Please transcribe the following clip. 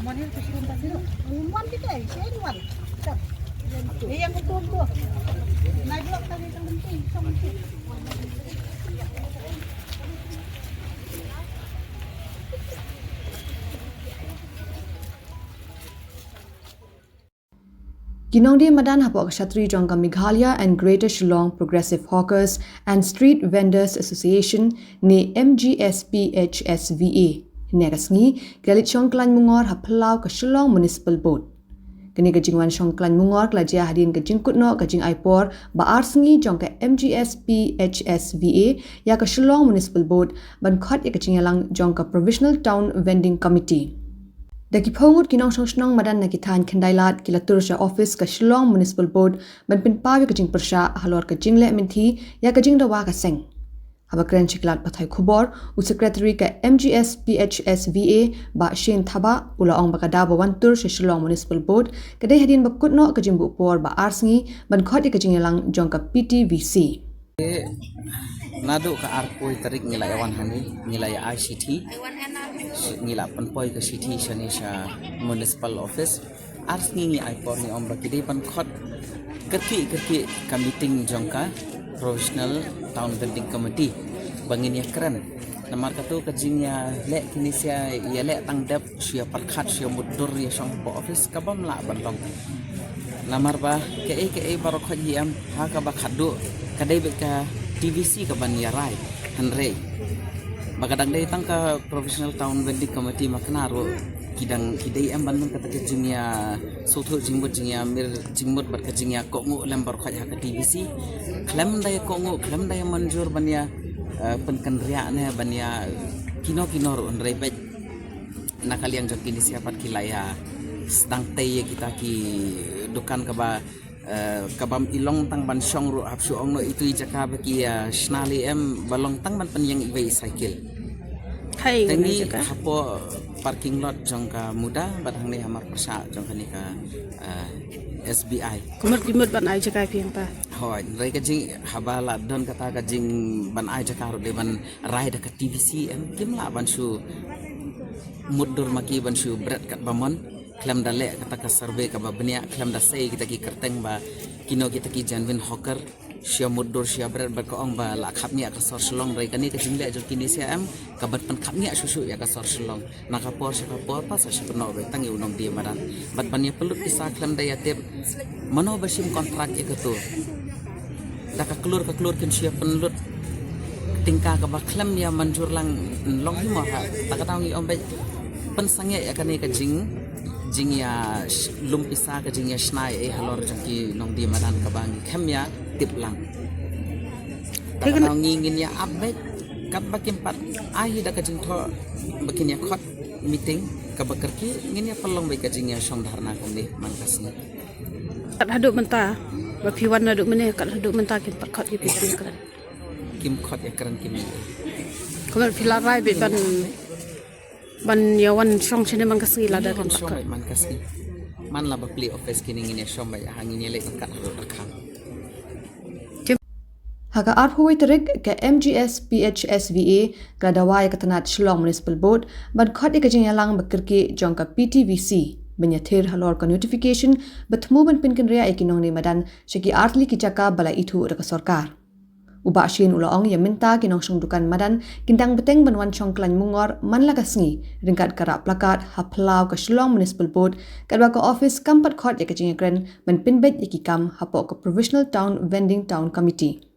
Money kasi yung pasiro. One kita eh, siya one. Stop. Yang betul tu. Naik blok tadi yang penting. Kinongdi Madan Hapok Kshatri Jongka Meghalaya and Greater Shillong Progressive Hawkers and Street Vendors Association ni MGSPHSVA. Negasngi galit Shongklan Mungor Haplau ke Shillong Municipal Board. Kini kejingwan Shongklan Mungor kelajia hadin kejing kutno kejing aipor ba arsengi jongka MGSPHSVA ya ke Shillong Municipal Board ban khot ya kejing yalang jongka Provisional Town Vending Committee. Daki pongut kinong sosnong madan na kitan kendailat kilatur sya office ka Shillong Municipal Board ban pin pawi kajing persya halor kajing le minthi ya kajing dawa ka seng. Haba kren chiklat pathai khubor u secretary ka MGSPHSVA ba Shin Thaba ula ong bakada ba wantur sya Shillong Municipal Board kadai hadin ba kutno kajing bu por ba arsengi ban khot kajing yalang jong ka PTVC. Nado ka arpoi tarik ngilai awan hani ngilai ICT ngilai panpoi ke city shani sha municipal office ars ngi aipor ni ombra kidai pan khot kerki ka meeting jongka professional town vending committee bangin ya keren namar katu kajingnya le kinisia ya le tangdap sia parkhat sia mudur ya song office ka bam la bantong namar ba ke baro khaji am ha ka ba khadu kadai be ka TVC ka ban yarai hanrei bagadang dai tangka professional town vending committee maknaro kidai am bandung kata kejingnya sotho jingmut jingya mir jingmut bar kejingnya kongu lembar khaj ha ka TVC klem dai kongu klem dai manjur banya penkenria ne banya kino ro hanrei be nakali yang jokini siapat kilaya sedang tei kita ki dukan ka ba kabam ilong tang ban syong ru hapsu ong no itu jaka baki ya snali em balong tang ban pen yang iwei cycle hai tani hapo parking lot jongka muda batang ni hamar persa jongka ni ka SBI kumut ban ai jaka piang pa hoi rai ka jing habala don kata ka jing ban ai jaka ru de ban rai da ka TVC em kimla ban su mudur maki ban su berat kat bamon klam dale kata ka survey ka babnya klam da sei kita ki kerteng ba kino kita ki janwin hawker sia mudur sia berat ba ko ong ba la khapnya ka sor Shillong rai kani ka jingle jor kini sia am ka bat pan khapnya susu ya ka sor Shillong na ka por pas sa peno be tang yu nom dia maran bat banya pelut isa klam da ya tep mano basim kontrak e ka to da ka klur kin sia pelut tingka ka ba klam ya manjur lang long hi mo ha ta ka taw ngi om be pen sangya ya kani ka jingya lumpisa ka jingya snai halor jaki nong di madan ka bangi khamya tiplang takana ngingin ya update kat bakim pat ai da ka jing tho bakin ya khot meeting ka bakarki ngin ya pelong bai ka jingya song dharna komni mangkasni kat haduk menta ba piwan haduk mene kat haduk menta kin pat khot ki piwan kran kim khot ya kran kim kommer filarai be ban yawan song sini mangkasni lada kan song mangkasni man la bapli office kini ngin ya song bai hangin ya lek kat rakam Haga arhuwi terik ke MGSPHSVA gradawai katanat Shillong Municipal Board ban khot ikajing yalang bakirki jongka PTVC benyathir halor ka notification batmu ban pinkin ria ikinong ni madan shaki artli kichaka bala itu raka sarkar uba shin ulaong yaminta kinong shong dukan madan kindang beteng banwan Shongklan Mungor man lagasngi ringkat kara plakat haplau ka Shillong Municipal Board kadwa ka office kampat khot ikajing yakren ban pinbet ikikam hapo ka Provisional Town Vending Town Committee